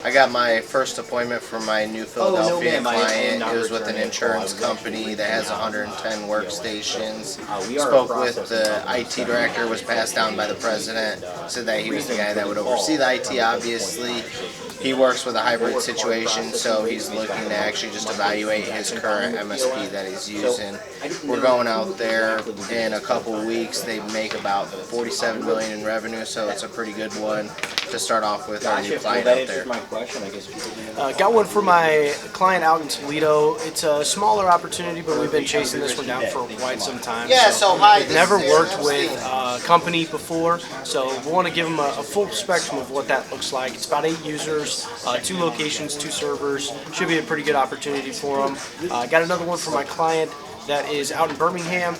I got my first appointment for my new Philadelphia client. It was with an insurance company that has 110 workstations. Spoke with the IT director, was passed down by the president, said that he was the guy that would oversee the IT, obviously. He works with a hybrid situation, so he's looking to actually just evaluate his current MSP that he's using. We're going out there in a couple weeks. They make about $47 million in revenue, so it's a pretty good one to start off with our new client out there. Got one for my client out in Toledo. It's a smaller opportunity, but we've been chasing this one down for quite some time. Yeah, so hi. Never worked with a company before, so we want to give them a full spectrum of what that looks like. It's about 8 users, 2 locations, 2 servers. Should be a pretty good opportunity for them. Got another one for my client that is out in Birmingham.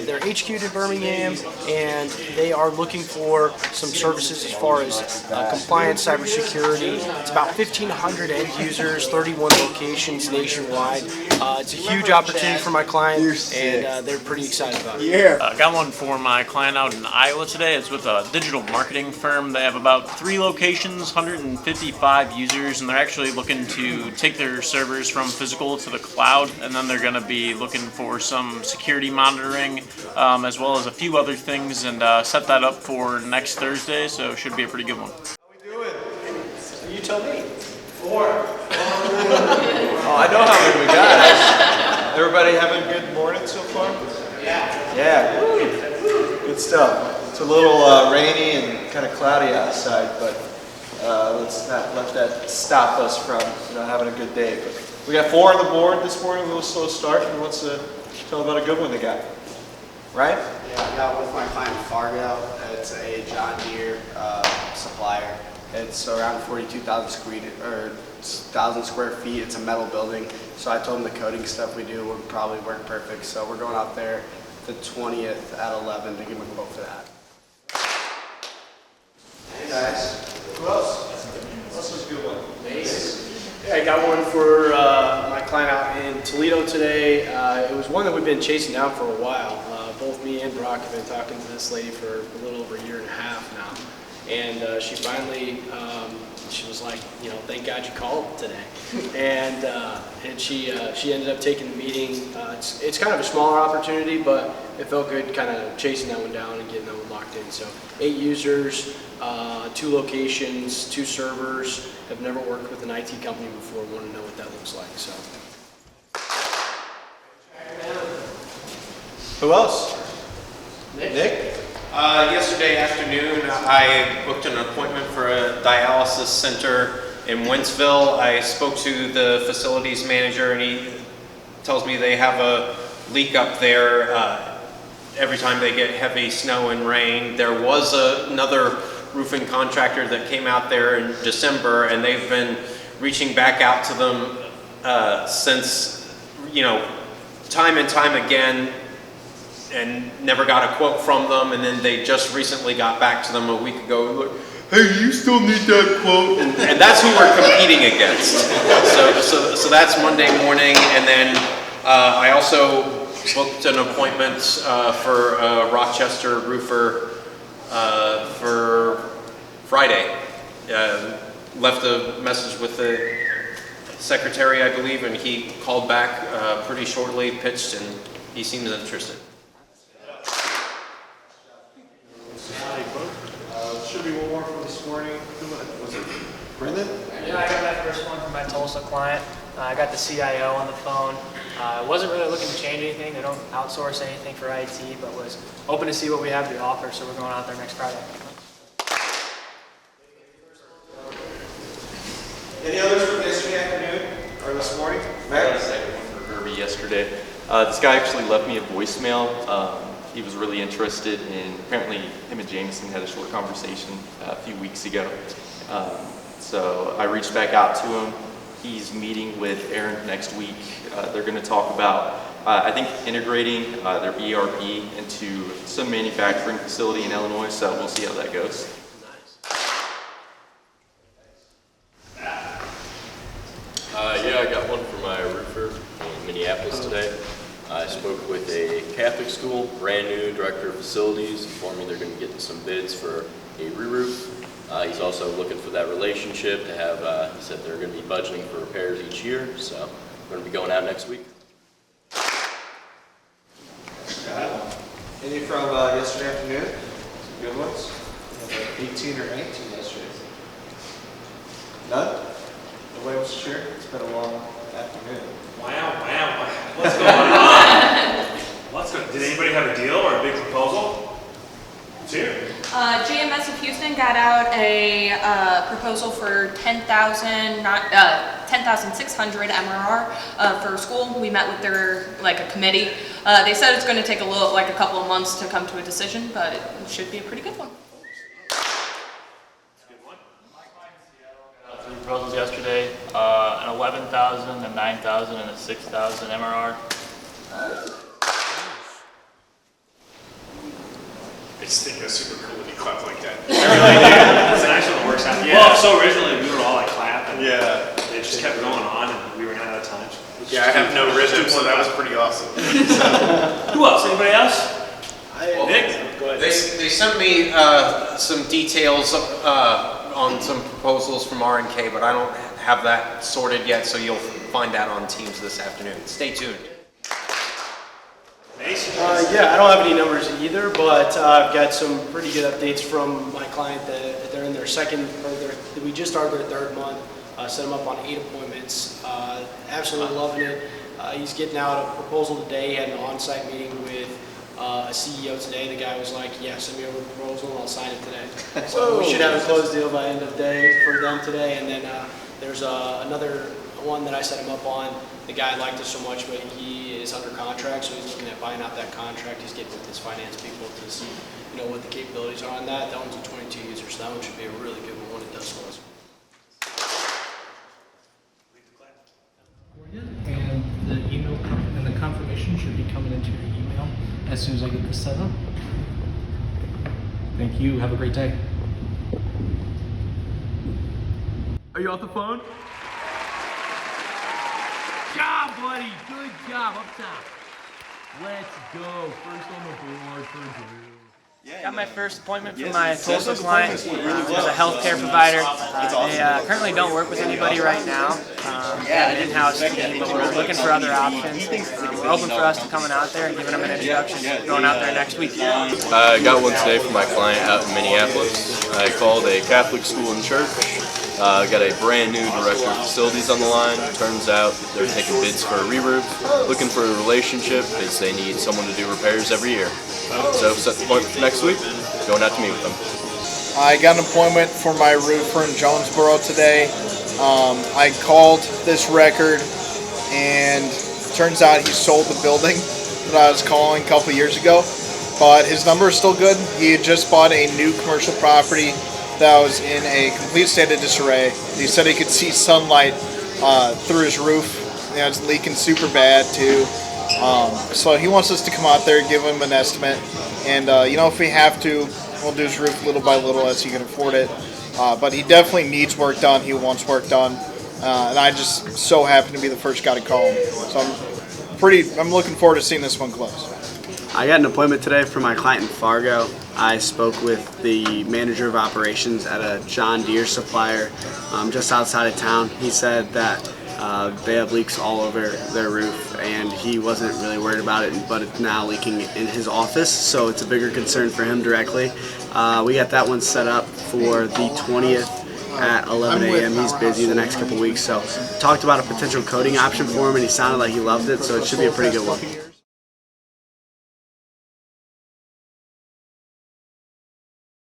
They're HQ'd in Birmingham, and they are looking for some services as far as compliance, cybersecurity. It's about 1,500 end users, 31 locations nationwide. It's a huge opportunity for my client, and they're pretty excited about it. Got one for my client out in Iowa today. It's with a digital marketing firm. They have about 3 locations, 155 users, and they're actually looking to take their servers from physical to the cloud, and then they're going to be looking for some security monitoring as well as a few other things, and set that up for next Thursday, so it should be a pretty good one. How we doing? You tell me. 4. Oh, I know how many we got. Everybody having a good morning so far? Yeah. Yeah. Good stuff. It's a little rainy and kind of cloudy outside, but let's not let that stop us from having a good day. But we got 4 on the board this morning. A little slow start. Who wants to tell about a good one they got? Right? Yeah, I got with my client Fargo. It's a John Deere supplier. It's around 42,000 square feet. It's a metal building. So I told him the coating stuff we do would probably work perfect. So we're going out there the 20th at 11 to give him a quote for that. Hey guys. Who else? Who else is a good one? Yeah, I got one for my client out in Toledo today. It was one that we've been chasing down for a while. Both me and Brock have been talking to this lady for a little over a year and a half now. And she finally, she was like, thank God you called today. And she ended up taking the meeting. It's kind of a smaller opportunity, but it felt good kind of chasing that one down and getting that one locked in. So 8 users, 2 locations, 2 servers. Have never worked with an IT company before. Want to know what that looks like. So. Who else? Nick? Yesterday afternoon, I booked an appointment for a dialysis center in Wentzville. I spoke to the facilities manager, and he tells me they have a leak up there every time they get heavy snow and rain. There was another roofing contractor that came out there in December, and they've been reaching back out to them since, time and time again, and never got a quote from them. And then they just recently got back to them a week ago, like, hey, you still need that quote, and that's who we're competing against. So that's Monday morning, and then I also booked an appointment for a Rochester roofer for Friday. Left a message with the secretary, I believe, and he called back pretty shortly, pitched, and he seems interested. Should be one more from this morning. Was it Brendan? Yeah, I got that first one from my Tulsa client. I got the CIO on the phone. Wasn't really looking to change anything. They don't outsource anything for IT, but was open to see what we have to offer, so we're going out there next Friday. Any others from yesterday afternoon or this morning? I got a second one for Herbie yesterday. This guy actually left me a voicemail. He was really interested in, apparently him and Jameson had a short conversation a few weeks ago. So I reached back out to him. He's meeting with Aaron next week. They're going to talk about, I think, integrating their ERP into some manufacturing facility in Illinois, so we'll see how that goes. Yeah, I got one for my roofer in Minneapolis today. I spoke with a Catholic school, brand new director of facilities, informed me they're going to get some bids for a reroof. He's also looking for that relationship to have, he said they're going to be budgeting for repairs each year, so we're going to be going out next week. Any from yesterday afternoon? Some good ones? Like 18 or 19 yesterday. None? Nobody wants to share? It's been a long afternoon. Wow. What's going on? Did anybody have a deal or a big proposal? It's here. GMS of Houston got out a proposal for 10,600 MRR for school. We met with their a committee. They said it's going to take a couple of months to come to a decision, but it should be a pretty good one. Three proposals yesterday, an 11,000, a 9,000, and a 6,000 MRR. I just think it's super cool when you clap like that. I really do. It's nice when it works out. Yeah. Well, so originally we would all clap, and it just kept going on, and we ran out of time. Yeah, I have no rhythm, so that was pretty awesome. Who else? Anybody else? Nick? Go ahead. They sent me some details on some proposals from R&K, but I don't have that sorted yet, so you'll find out on Teams this afternoon. Stay tuned. Yeah, I don't have any numbers either, but I've got some pretty good updates from my client that they're in their we just started their third month, set them up on 8 appointments. Absolutely loving it. He's getting out a proposal today. He had an on-site meeting with a CEO today. The guy was like, yeah, send me over the proposal and I'll sign it today. So we should have a closed deal by end of day for them today. And then there's another one that I set him up on. The guy liked it so much, but he is under contract, so he's looking at buying out that contract. He's getting with his finance people to see, what the capabilities are on that. That one's a 22 users, so that one should be a really good one when it does close. And the email and the confirmation should be coming into your email as soon as I get this set up. Thank you. Have a great day. Are you off the phone? Job, buddy. Good job. Up top. Let's go. First on the board for Drew. Got my first appointment for my Tulsa client. It's a healthcare provider. They currently don't work with anybody right now. They have an in-house team, but we're looking for other options. We're open for us to coming out there and giving them an introduction, going out there next week. I got one today for my client out in Minneapolis. I called a Catholic school and church. Got a brand new director of facilities on the line. Turns out they're taking bids for a re-roof, looking for a relationship because they need someone to do repairs every year. So set the appointment for next week, going out to meet with them. I got an appointment for my roofer in Jonesboro today. I called this record, and turns out he sold the building that I was calling a couple years ago, but his number is still good. He had just bought a new commercial property that was in a complete state of disarray. He said he could see sunlight through his roof. It's leaking super bad too. So he wants us to come out there, give him an estimate, and if we have to, we'll do his roof little by little as he can afford it. But he definitely needs work done. He wants work done, and I just so happen to be the first guy to call him. So I'm looking forward to seeing this one close. I got an appointment today for my client in Fargo. I spoke with the manager of operations at a John Deere supplier just outside of town. He said that they have leaks all over their roof, and he wasn't really worried about it, but it's now leaking in his office, so it's a bigger concern for him directly. We got that one set up for the 20th at 11 a.m. He's busy the next couple weeks, so talked about a potential coating option for him, and he sounded like he loved it, so it should be a pretty good one.